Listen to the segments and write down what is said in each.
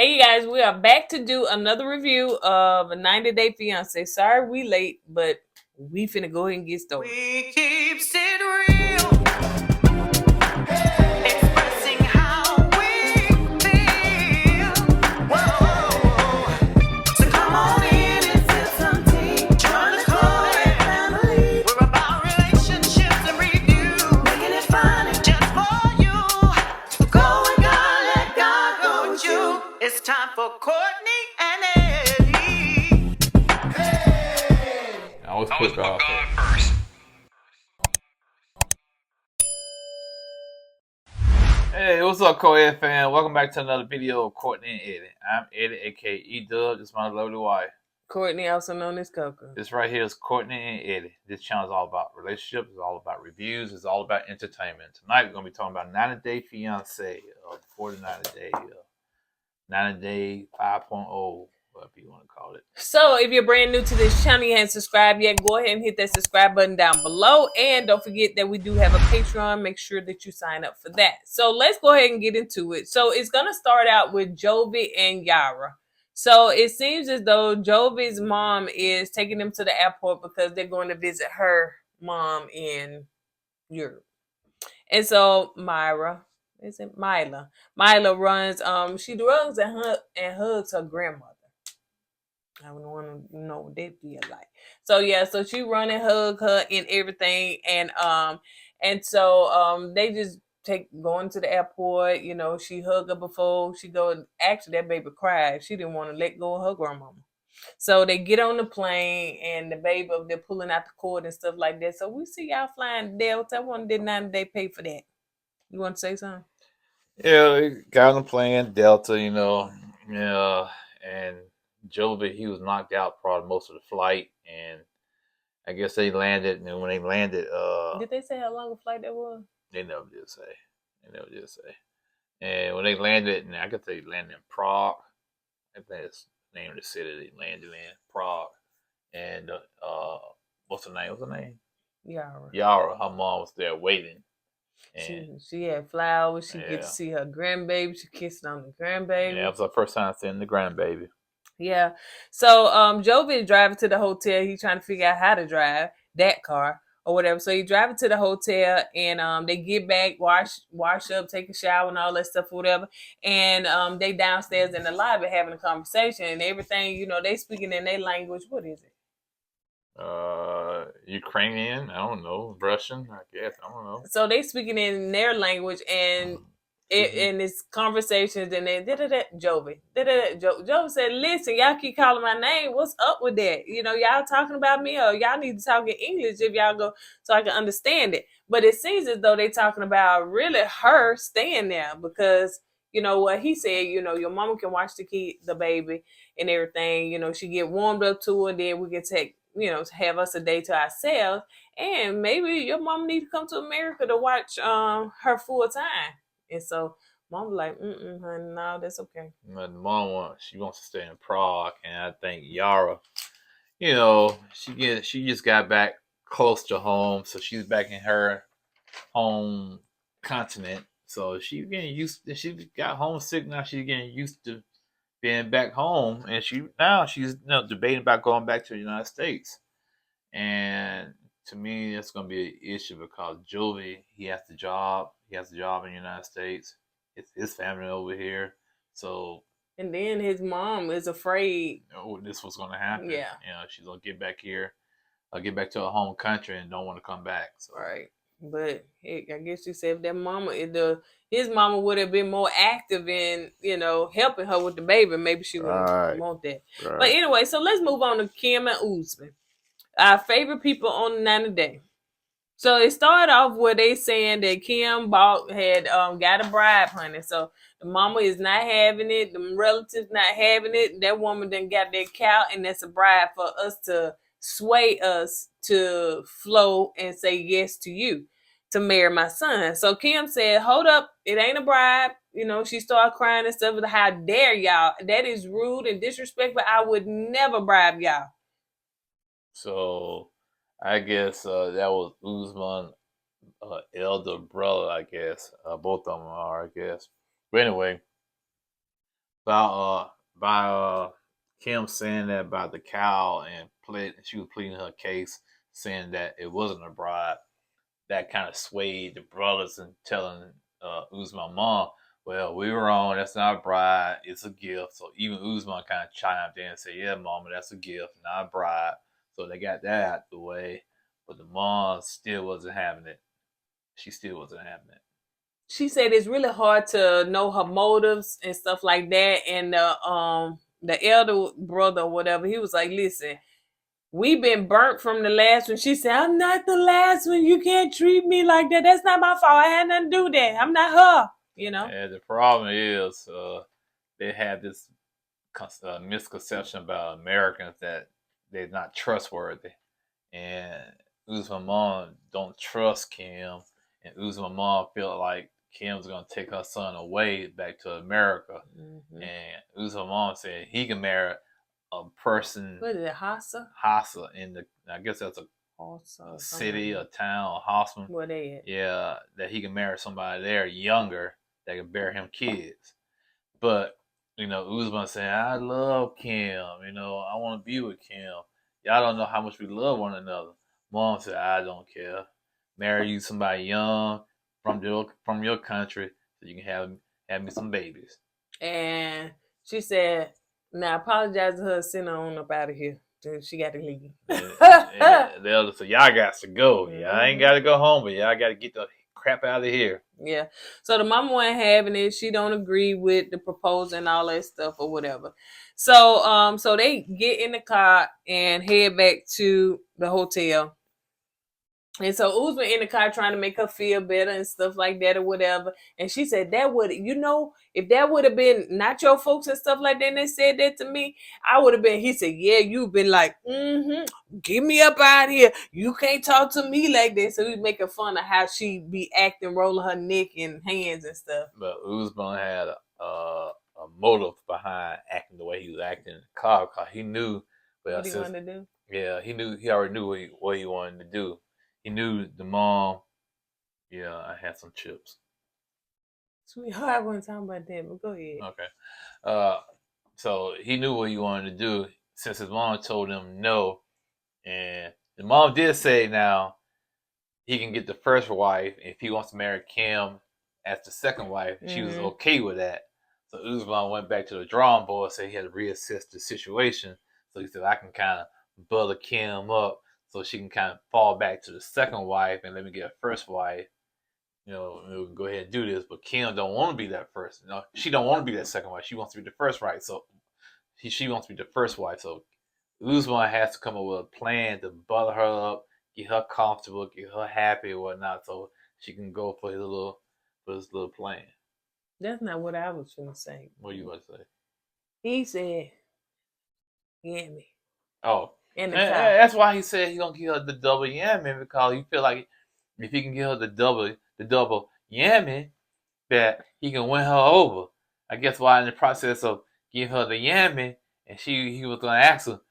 Hey, you guys, we are back to do another review of a 90-Day Fiancé. Sorry we late, but we finna go ahead and get started. We keeps it real, expressing how we feel. Whoa. So come on in and feel some tea. Join the KOED family. We're about relationships and review, making it fun just for you. Go with God, let God go with you. It's time for Courtney and Eddie. I always put God first. Hey, what's up, KOED fan? Welcome back to another video of Courtney and Eddie. I'm Eddie, aka E-Dub. This is my lovely wife. Courtney, also known as Coco. This right here is Courtney and Eddie. This channel is all about relationships. It's all about reviews. It's all about entertainment. Tonight, we're going to be talking about 90-Day Fiancé, before the 90-Day, 90-Day 5.0, whatever you want to call it. So, if you're brand new to this channel, you haven't subscribed yet, go ahead and hit that subscribe button down below. And don't forget that we do have a Patreon. Make sure that you sign up for that. So, let's go ahead and get into it. So, it's going to start out with Jovi and Yara. So, it seems as though Jovi's mom is taking them to the airport because they're going to visit her mom in Europe. And so, is it Mila? Mila runs, she runs and hugs her grandmother. I don't want to know what that feel like. So yeah, so she run and hug her and everything, and so they just going to the airport. You know, she hugged her before she go. Actually, that baby cried. She didn't want to let go of her grandmama. So they get on the plane, and the baby they're pulling out the cord and stuff like that. So we see y'all flying Delta. I wonder did 90-Day pay for that? You want to say something? Yeah, they got on the plane, Delta, and Jovi, he was knocked out probably most of the flight, and I guess they landed, and when they landed, Did they say how long a flight that was? they never did say. They never did say. And when they landed, and I guess they landed in Prague. I think that's the name of the city they landed in, Prague. And what's her name? What's her name? Yara. Yara. Her mom was there waiting. And she had flowers. She get to see her grandbaby. She kissed on the grandbaby. Yeah, it was her first time seeing the grandbaby. Yeah. So Jovi is driving to the hotel. He's trying to figure out how to drive that car or whatever. So he driving to the hotel, and they get back, wash up, take a shower and all that stuff or whatever. And they downstairs in the lobby having a conversation and everything, they speaking in their language. What is it? Ukrainian, I don't know, Russian, I guess, I don't know. So they speaking in their language, and in this conversations, and then Jovi said, "Listen, y'all keep calling my name. What's up with that? Y'all talking about me, or y'all need to talk in English if y'all go, so I can understand it." But it seems as though they talking about really her staying there because what he said. Your mama can watch the baby and everything. She get warmed up to it, then we can take have us a day to ourselves, and maybe your mom need to come to America to watch her full time. And so mom like, honey, no, that's okay. But mom wants to stay in Prague, and I think Yara, she just got back close to home, so she's back in her home continent. So she's getting used. She got homesick now. She's getting used to being back home, and she's debating about going back to the United States. And to me, that's going to be an issue because Jovi, he has the job. He has a job in the United States. It's his family over here. So, and then his mom is afraid. This was going to happen. Yeah. She's going to get back here, get back to her home country, and don't want to come back. So. Right. But I guess you said if that mama, his mama would have been more active in, helping her with the baby, maybe she wouldn't want that. Right. But anyway, so let's move on to Kim and Usman, our favorite people on the 90-Day. So it started off where they saying that Kim had got a bribe, honey. So the mama is not having it, the relatives not having it. That woman then got that cow, and that's a bribe for us to sway us to flow and say yes to you, to marry my son. So Kim said, hold up, it ain't a bribe. She started crying and stuff. How dare y'all? That is rude and disrespectful. I would never bribe y'all. So I guess that was Usman, elder brother, I guess. Both of them are, I guess. But anyway, by Kim saying that about the cow and she was pleading her case, saying that it wasn't a bribe. That kind of swayed the brothers and telling Usman mom, well, we were wrong. That's not a bribe. It's a gift. So even Usman kind of chimed in and said, yeah, mama, that's a gift, not a bribe. So they got that out the way. But the mom still wasn't having it. She still wasn't having it. She said it's really hard to know her motives and stuff like that. And the elder brother or whatever, he was like, listen, we've been burnt from the last one. She said, I'm not the last one. You can't treat me like that. That's not my fault. I had nothing to do with that. I'm not her, you know? And the problem is they have this misconception about Americans that they're not trustworthy. And Usman mom don't trust Kim. And Usman mom feel like Kim's gonna take her son away back to America. Mm-hmm. And Usman mom said he can marry a person. What is it, Hassa? Hassa I guess that's a city, a town, a hospital. Where they at? Yeah, that he can marry somebody there younger that can bear him kids. But Usman saying, I love Kim. I want to be with Kim. Y'all don't know how much we love one another. Mom said, I don't care. Marry you somebody young from your country so you can have me some babies. And she said, now apologize to her, send her on up out of here. She got to leave. The elder said, y'all got to go. Mm-hmm. Y'all ain't got to go home, but y'all got to get the crap out of here. Yeah. So the mama wasn't having it. She don't agree with the proposal and all that stuff or whatever. So so they get in the car and head back to the hotel. And so Usman in the car trying to make her feel better and stuff like that or whatever. And she said that would, if that would have been not your folks and stuff like that, and they said that to me, I would have been, he said, yeah, you've been like, get me up out of here. You can't talk to me like this. So he's making fun of how she be acting, rolling her neck and hands and stuff. But Usman had a motive behind acting the way he was acting in the car because he knew what he wanted to do. Yeah, he already knew what he wanted to do. He knew the mom. Yeah, I had some chips. Sweetheart, I wasn't talking about that, but go ahead. Okay. So he knew what he wanted to do since his mom told him no. And the mom did say now he can get the first wife if he wants to marry Kim as the second wife. Mm-hmm. She was okay with that. So Usman went back to the drawing board and said he had to reassess the situation. So he said, I can kind of butter Kim up so she can kind of fall back to the second wife and let me get a first wife. We can go ahead and do this. But Kim don't want to be that first. She don't want to be that second wife. She wants to be the first wife. So she wants to be the first wife. So Usman has to come up with a plan to butter her up, get her comfortable, get her happy or whatnot, so she can go for his little plan. That's not what I was going to say. What you about to say? He said, yammy. Oh. And that's why he said he's going to give her the double yammy, because he feel like if he can give her the double yammy, that he can win her over. I guess why in the process of giving her the yammy, and he was going to ask her,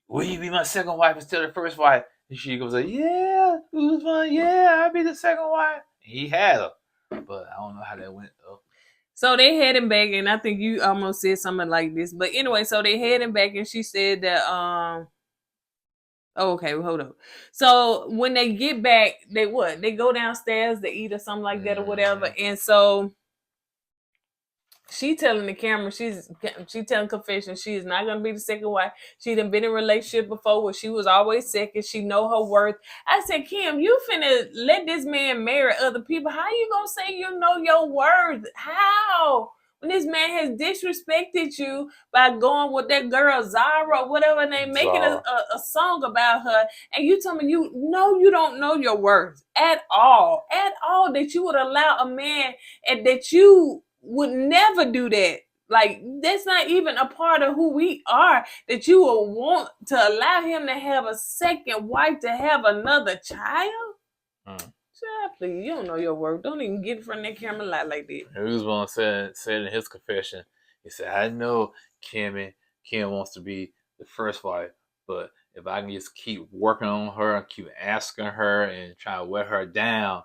will you be my second wife instead of the first wife? And she goes like, yeah, Usman, yeah, I'll be the second wife. And he had her. But I don't know how that went, though. So they heading back, and I think you almost said something like this. But anyway, so they heading back, and she said that, okay, well, hold up. So when they get back, they go downstairs to eat or something like that or whatever. And so she telling the camera, she telling confession, she is not going to be the second wife. She done been in a relationship before where she was always second. She know her worth. I said, Kim, you finna let this man marry other people. How you going to say you know your worth? How? When this man has disrespected you by going with that girl Zara or whatever her name, making a song about her, and you tell me you don't know your worth at all, that you would allow a man and that you would never do that. Like, that's not even a part of who we are, that you will want to allow him to have a second wife, to have another child. Child, please, you don't know your work. Don't even get in front of that camera like that. Usman said in his confession, he said, I know Kim wants to be the first wife, but if I can just keep working on her and keep asking her and try to wear her down,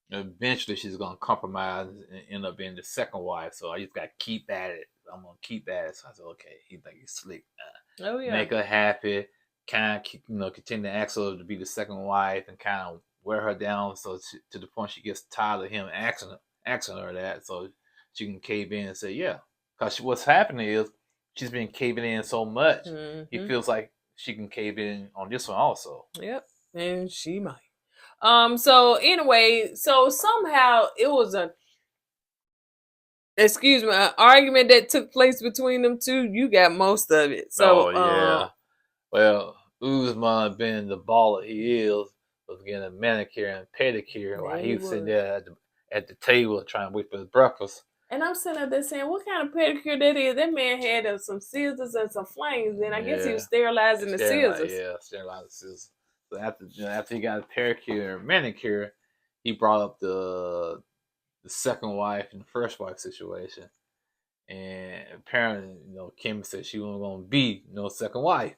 eventually she's going to compromise and end up being the second wife. So I just got to keep at it. I'm gonna keep that. So I said, okay. He think he's slick. Oh yeah. Make her happy. Kind of, continue to ask her to be the second wife and kind of wear her down, so to the point she gets tired of him asking her that, so she can cave in and say, yeah. Because what's happening is she's been caving in so much, he feels like she can cave in on this one also. Yep, and she might. So anyway, so somehow it was an argument that took place between them two. You got most of it. So Oh yeah. Well, Usman, being the baller he is, was getting a manicure and pedicure while he was sitting there at the table trying to wait for his breakfast. And I'm sitting up there saying, what kind of pedicure that is? That man had some scissors and some flames, and I guess he was sterilizing the scissors. Yeah, sterilizing the scissors. So after he got a pedicure and manicure, he brought up the second wife and the first wife situation. And apparently, Kim said she wasn't going to be no second wife.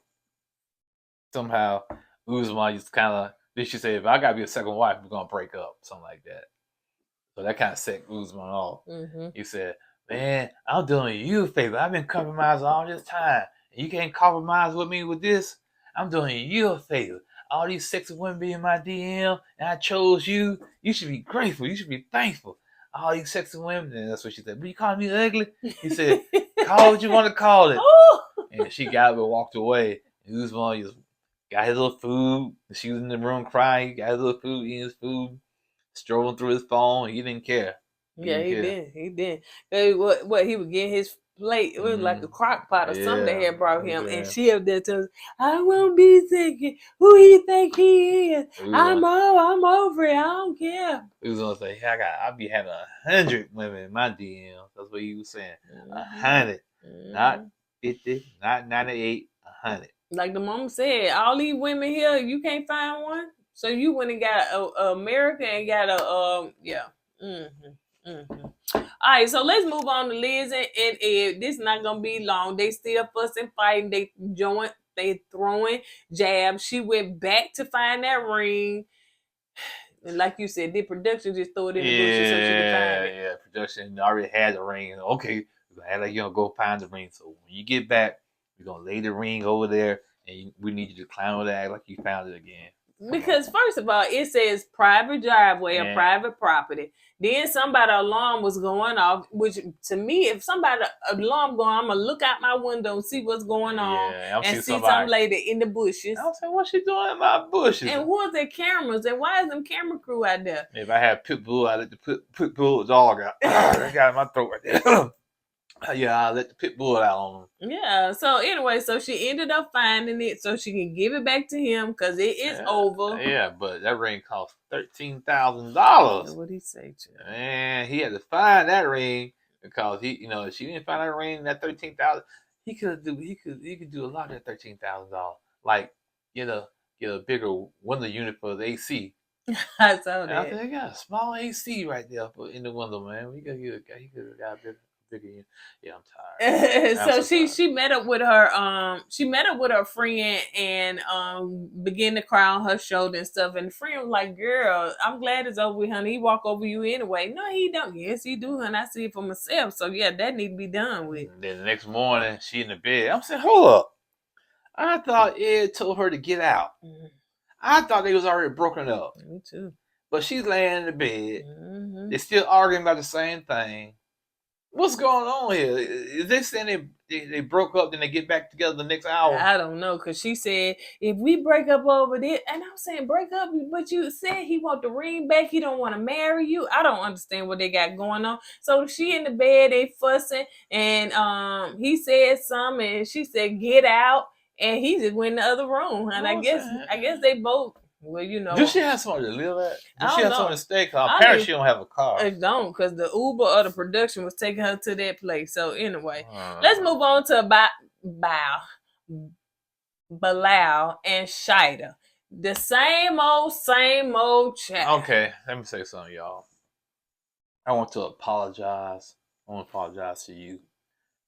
Somehow, Usman just kind of, then she said, if I got to be a second wife, we're going to break up. Something like that. So that kind of set Usman off. He said, man, I'm doing you a favor. I've been compromising all this time. And you can't compromise with me with this? I'm doing you a favor. All these sexy women be in my DM, and I chose you. You should be grateful. You should be thankful. All these sexy women. And that's what she said. But you calling me ugly? He said, call what you want to call it. And she got up and walked away. And Usman just got his little food. She was in the room crying. He got his little food, eating his food, strolling through his phone. He didn't care. He did. What he would get his plate. It was like a crock pot or something they had brought him. And she up there telling us, I won't be thinking who he think he is. I'm over it. I don't care. He was gonna say, I'll be having 100 women in my DM. That's what he was saying. 100. Not 50, not 98, 100. Like the mama said, all these women here, you can't find one. So you went and got a America and got a All right, so let's move on to Liz and Ed. This is not gonna be long. They still fussing, fighting. They throwing jabs. She went back to find that ring. And like you said, did production just throw it in the bushes so she could find it? Yeah, production already had the ring. Okay, we're gonna act like you're gonna go find the ring. So when you get back, we're gonna lay the ring over there, and we need you to climb over there, act like you found it again. Because first of all, it says private driveway or private property. Then somebody alarm was going off, which to me, if somebody alarm going, I'm gonna look out my window and see what's going on and see some lady in the bushes. I was saying, what's she doing in my bushes? And who's their cameras? And why is them camera crew out there? If I had pit bull, I'd let the pit bull dog out. That got in my throat right there. Yeah, I'll let the pit bull out on him. Yeah. So anyway, so she ended up finding it so she can give it back to him because it is over. Yeah, but that ring cost $13,000. What'd he say to her? Man, he had to find that ring because if she didn't find that ring, that $13,000, he could do a lot of that $13,000. Like get a bigger window unit for the AC. I saw that. I think they got a small AC right there in the window, man. He could have got a bigger. Yeah, I'm So tired. she met up with her friend and began to cry on her shoulder and stuff. And the friend was like, "Girl, I'm glad it's over with, honey. He walk over you anyway." No, he don't. Yes, he do, honey. I see it for myself. So yeah, that need to be done with. And then the next morning, she in the bed. I'm saying, hold up. I thought Ed told her to get out. I thought they was already broken up. Me too. But she's laying in the bed. They're still arguing about the same thing. What's going on here? Is they saying they broke up, then they get back together the next hour? I don't know, because she said, if we break up over this, and I'm saying break up, but you said he want the ring back, he don't want to marry you. I don't understand what they got going on. So she in the bed, they fussing, and he said something, and she said, get out, and he just went in the other room. And I guess they both, well, Does she have somewhere to live at? Does she have somewhere to stay? Because apparently she don't have a car. It don't, because the Uber or the production was taking her to that place. So anyway, let's move on to Bilal and Shaeeda. The same old chat. Okay, let me say something, y'all. I want to apologize. I want to apologize to you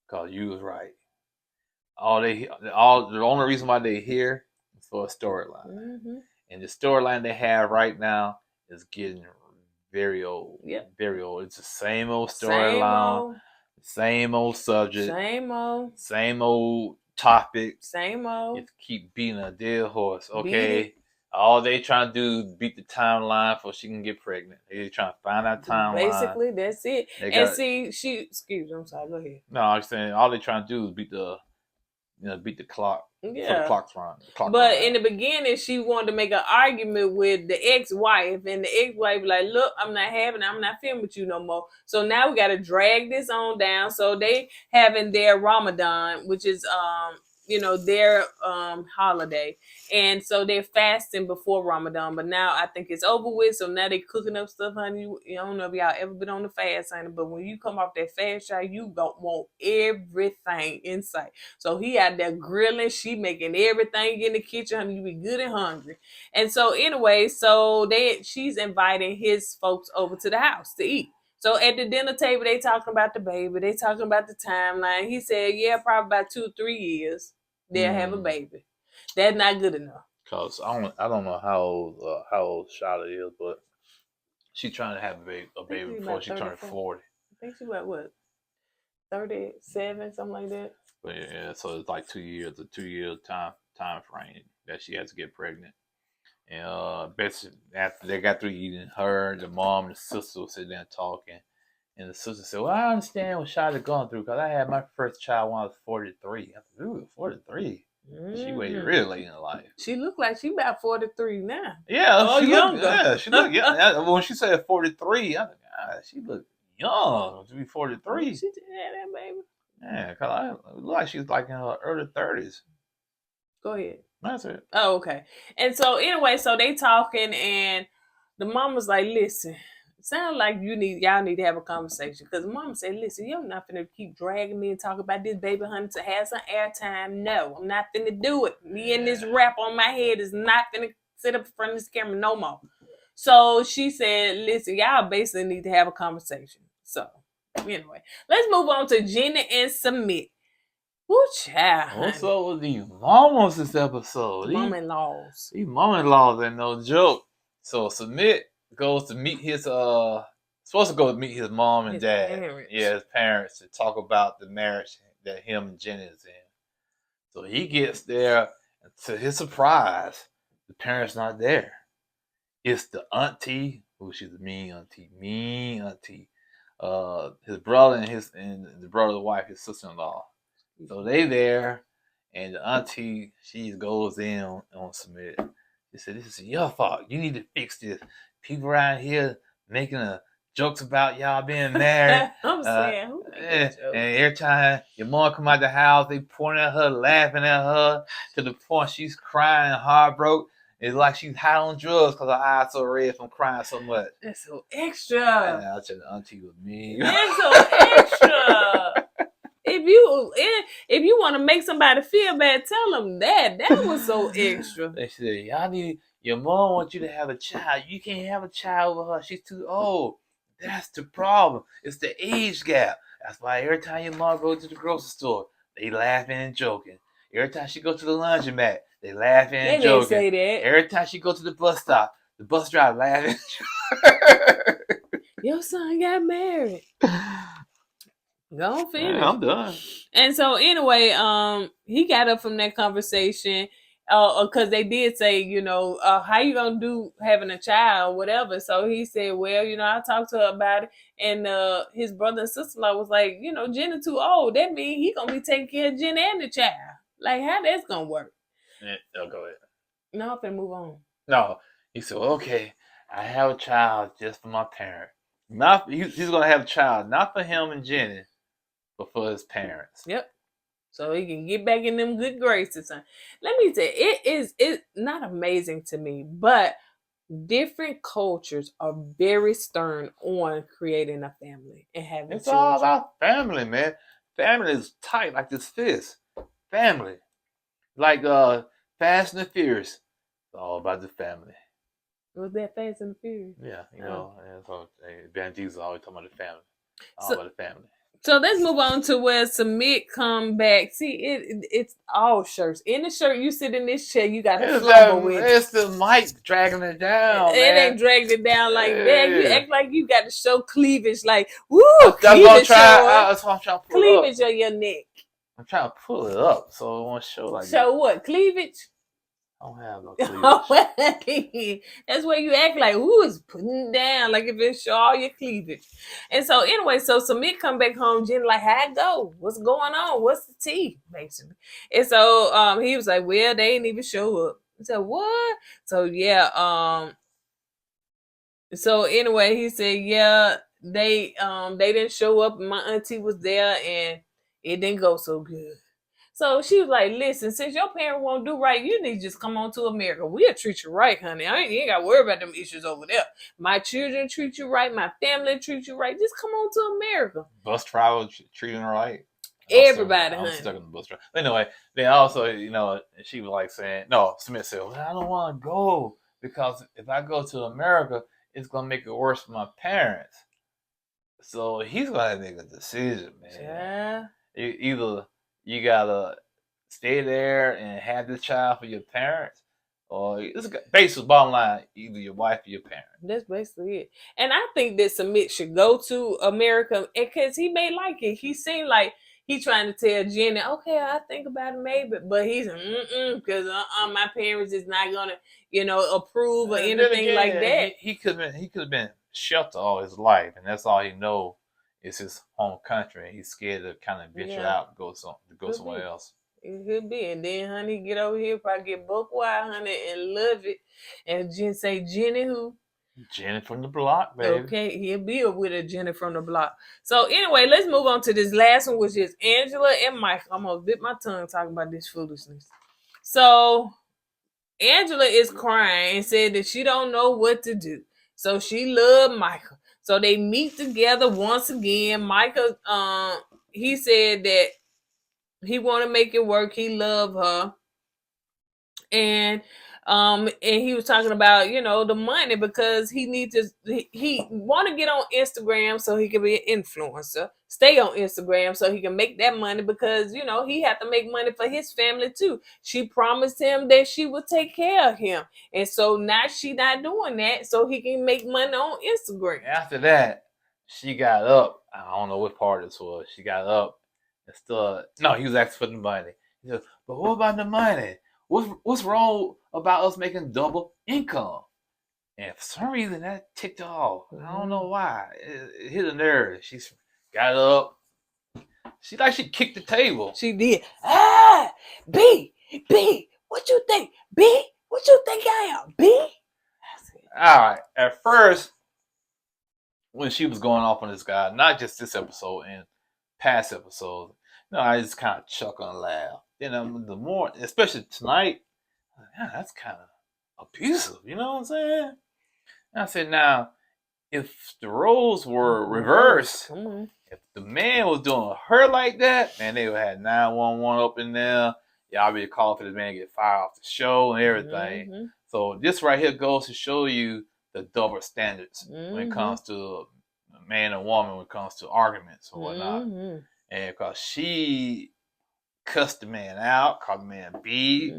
because you was right. The only reason why they're here is for a storyline. And the storyline they have right now is getting very old. Yep. Very old. It's the same old storyline. Same old subject. Same old. Same old topic. Same old. Just keep beating a dead horse. Okay. All they trying to do is beat the timeline so she can get pregnant. They trying to find that timeline. Basically, that's it. They And got, see, excuse me, I'm sorry, go ahead. no, I'm saying all they trying to do is beat the clock. For the clock's run. But in the beginning, she wanted to make an argument with the ex-wife, and the ex-wife like, "Look, I'm not filming with you no more." So now we got to drag this on down. So they having their Ramadan, which is their holiday, and so they're fasting before Ramadan. But now I think it's over with. So now they cooking up stuff, honey. You don't know if y'all ever been on the fast, honey, but when you come off that fast, y'all, you don't want everything in sight. So he out there grilling, she making everything in the kitchen, honey. You be good and hungry. And so anyway, so she's inviting his folks over to the house to eat. So at the dinner table, they talking about the baby. They talking about the timeline. He said, yeah, probably about 2-3 years they'll have a baby. That's not good enough. Cause I don't know how old Shaeeda is, but she trying to have a baby before she turned 40. I think she about what, 37, something like that. But yeah, so it's like 2 years, a 2-year time frame that she has to get pregnant. And basically after they got through eating, her, the mom, and the sister were sitting there talking, and the sister said, "Well, I understand what Shaeeda going through because I had my first child when I was 43." I said, "Ooh, 43." She waited really late in life. She looked like she about 43 now. Yeah, she younger. She looked young. When she said 43, I thought, God, she looked young to be 43. She just had that baby. Yeah, cause it looked like she was like in her early 30s. Go ahead. That's it. Oh, okay. And so anyway, so they talking, and the mom was like, "Listen, it sounds like y'all need to have a conversation." Because the mom said, "Listen, you're not finna keep dragging me and talk about this baby, honey, to have some airtime. No, I'm not finna do it. Me and this wrap on my head is not finna sit up in front of this camera no more." So she said, "Listen, y'all basically need to have a conversation." So anyway, let's move on to Jenna and Sumit. Woo, child. What's up with these mamas this episode? Mom-in-laws. These mom-in-laws ain't no joke. So Sumit goes to meet his supposed to go meet his mom and dad. Parents. Yeah, his parents, to talk about the marriage that him and Jenny is in. So he gets there, and to his surprise, the parents not there. It's the auntie, who she's a mean auntie. His brother and the brother's wife, his sister-in-law. So they there, and the auntie, she goes in on Sumit. She said, "This is your fault. You need to fix this. People around here making jokes about y'all being married." I'm saying, who and every time your mom come out the house, they pointing at her, laughing at her, to the point she's crying, heartbroken. It's like she's high on drugs because her eyes so red from crying so much. That's so extra. Yeah, I said the auntie was mean. That's so extra. If you want to make somebody feel bad, tell them that was so extra. They said, your mom wants you to have a child. You can't have a child with her. She's too old. That's the problem. It's the age gap. That's why every time your mom goes to the grocery store, they laughing and joking. Every time she goes to the laundromat, they laughing and joking. They didn't say that. Every time she goes to the bus stop, the bus driver laughing. Your son got married. Go on, finish. Yeah, I'm done. And so anyway, he got up from that conversation, because they did say, how you gonna do having a child, whatever. So he said, well, I talked to her about it, and his brother and sister-in-law was like, Jenna too old. That means he gonna be taking care of Jenna and the child. Like, how that's gonna work? Yeah, go ahead. No, I'm finna move on. No, he said, okay, I have a child just for my parent. Not he's gonna have a child, not for him and Jenny, but for his parents. Yep. So he can get back in them good graces. Let me tell you, it's not amazing to me, but different cultures are very stern on creating a family and having It's children. all about family, man. Family is tight like this fist. Family. Like Fast and the Furious. It's all about the family. Was that Fast and the Furious? Yeah, so Van Diesel always talking about the family. All So- about the family. So let's move on to where Sumit come back. See, it's all shirts. In the shirt, you sit in this chair, you got a flumber with it. It's the mic dragging it down, It man. ain't dragged it down like that. You Yeah. act like you got to show cleavage, like woo, That's what I'm cleavage trying. showing. That's what I'm trying to pull it up. Cleavage on your neck. I'm trying to pull it up so it won't show like that. Show what? Cleavage? I don't have no cleavage. That's where you act like, ooh, it's putting down, like if it show all your cleavage. And so anyway, so Sumit come back home, Jen like, how'd it go? What's going on? What's the tea? Basically. And so he was like, well, they didn't even show up. I said, what? So yeah, so anyway, he said, yeah, they didn't show up. My auntie was there and it didn't go so good. So she was like, listen, since your parents won't do right, you need to just come on to America. We'll treat you right, honey. You ain't got to worry about them issues over there. My children treat you right. My family treat you right. Just come on to America. Bus driver treating her right. Everybody, I was honey. stuck in the bus driver. Anyway, then also, she was like saying, no, Smith said, well, I don't want to go because if I go to America, it's going to make it worse for my parents. So he's going to make a decision, man. Yeah. Either you got to stay there and have this child for your parents, or it's basically bottom line, either your wife or your parents. That's basically it. And I think that Sumit should go to America because he may like it. He seemed like he trying to tell Jenny, okay, I think about it maybe, but he's because my parents is not gonna, approve or anything like that. He could have been sheltered all his life, and that's all he know is his home country. And he's scared to kind of venture out and go somewhere else. It could be, and then honey get over here, probably get buck wild, honey, and love it. And Jen say, Jenny who? Jenny from the block, baby. Okay, he'll be with a Jenny from the block. So anyway, let's move on to this last one, which is Angela and Mike. I'm gonna bit my tongue talking about this foolishness. So Angela is crying and said that she don't know what to do. So she loved Michael. So they meet together once again. Michael, he said that he want to make it work. He love her. And he was talking about, the money because he needs to, he want to get on Instagram so he can be an influencer, stay on Instagram so he can make that money because, he had to make money for his family too. She promised him that she would take care of him. And so now she not doing that so he can make money on Instagram. After that, she got up. I don't know what part this was. She got up and still, no, he was asking for the money. He said, but what about the money? What's wrong about us making double income? And for some reason that ticked her off. I don't know why. It hit a nerve. She got up. She kicked the table. She did. B, what you think? B, what you think I am? B? Alright. At first, when she was going off on this guy, not just this episode and past episodes, I just kind of chuckle and laugh. The more, especially tonight, that's kind of abusive. You know what I'm saying? And I said, now, if the roles were reversed, if the man was doing her like that, man, they would have 911 up in there. Y'all be calling for this man to get fired off the show and everything. Mm-hmm. So this right here goes to show you the double standards when it comes to man and woman, when it comes to arguments or whatnot. And because she cussed the man out, called the man B,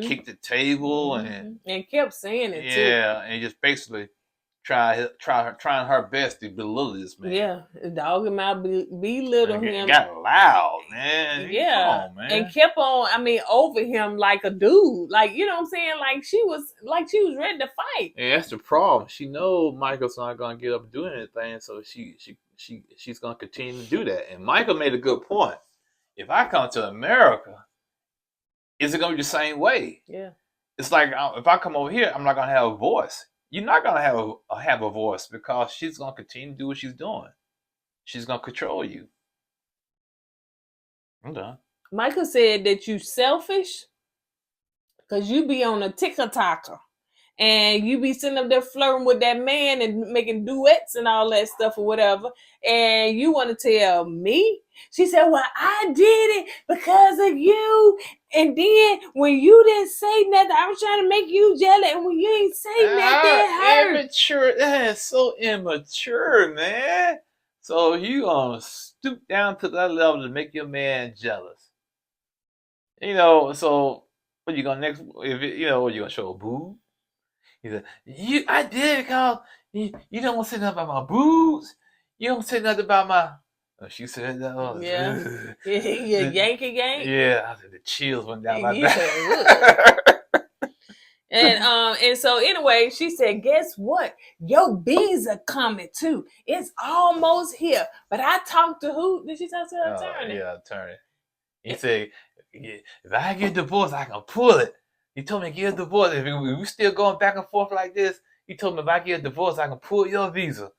kicked the table, and kept saying it too. Yeah, and just basically trying her best to belittle this man. Yeah, dog him out, belittle him. Got loud, man. Yeah, come on, man. And kept on. Over him like a dude. Like, you know what I'm saying? Like she was ready to fight. Yeah, that's the problem. She knows Michael's not gonna get up and do anything, so she's gonna continue to do that. And Michael made a good point. If I come to America, is it going to be the same way? Yeah. It's like if I come over here, I'm not going to have a voice. You're not going to have a voice because she's going to continue to do what she's doing. She's going to control you. I'm done. Michael said that you selfish because you be on a ticker-tocker. And you be sitting up there flirting with that man and making duets and all that stuff or whatever. And you want to tell me? She said, well, I did it because of you. And then when you didn't say nothing, I was trying to make you jealous. And when you ain't say nothing, it hurt. Immature. That is so immature, man. So you gonna stoop down to that level to make your man jealous. So what you gonna next? If what you gonna show a boob? He said, I did it, cause you don't say nothing about my boobs. You don't say nothing about my. She said that. Yeah. Yankee yank. Yeah, I said the chills went down my He back. said, and so anyway, she said, guess what? Your bees are coming too. It's almost here. But I talked to who? Did she talk to her attorney? Yeah, attorney. He said, if I get divorced, I can pull it. He told me to get a divorce. If we still going back and forth like this, he told me if I get a divorce, I can pull your visa.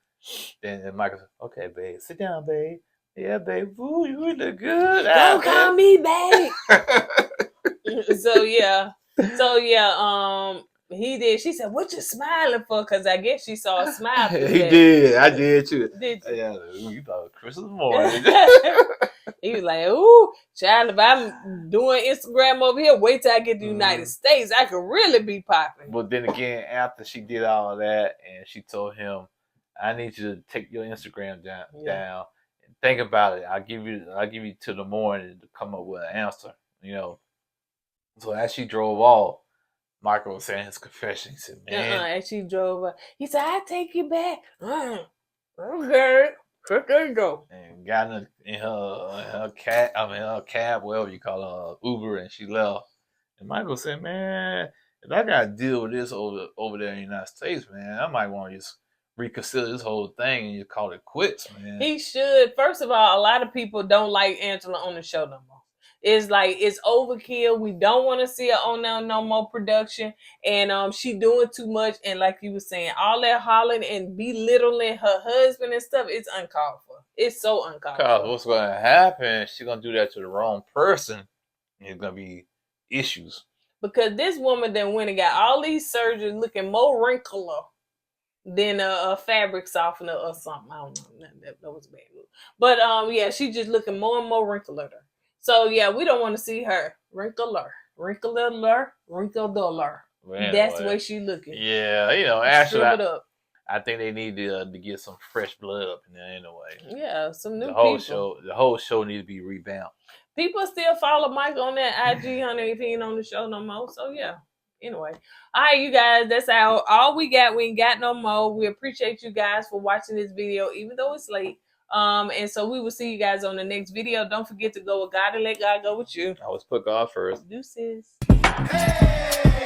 Then Michael said, okay, babe, sit down, babe. Yeah, babe. Ooh, you look good. Don't call me babe. So yeah, he did. She said, "What you smiling for?" Because I guess she saw a smile. He did. I did too. Did you? Yeah, you thought Christmas morning. He was like, "Ooh, child, if I'm doing Instagram over here, wait till I get to the United States. I could really be popping." But then again, after she did all of that, and she told him, "I need you to take your Instagram down. And think about it. I'll give you till the morning to come up with an answer." So as she drove off, Michael was saying his confession. He said, "Man," as she drove up, he said, "I take you back." Okay, there go. And got in her cab, whatever you call her, Uber, and she left. And Michael said, "Man, if I gotta deal with this over there in the United States, man, I might want to just reconsider this whole thing and just call it quits, man." He should. First of all, a lot of people don't like Angela on the show no more. It's like it's overkill. We don't want to see her on no more production, and she doing too much. And like you were saying, all that hollering and belittling her husband and stuff, it's uncalled for. It's so uncalled Because for. what's going to happen? She's gonna do that to the wrong person. And it's gonna be issues. Because this woman then went and got all these surgeries looking more wrinkler than a fabric softener or something. I don't know. That was a bad move. But yeah, she just looking more and more wrinkler. So yeah, we don't want to see her wrinkler. Anyway, That's the way she looking. Yeah, actually, Shrivel it up. I think they need to get some fresh blood up in there anyway. Yeah, some new The whole people. the whole show needs to be revamped. People still follow Mike on that IG, honey, if he ain't on the show no more. So yeah. Anyway, all right, you guys, that's all we got. We ain't got no more. We appreciate you guys for watching this video, even though it's late. And so we will see you guys on the next video. Don't forget to go with God and let God go with you. I was put God first. Deuces. Hey!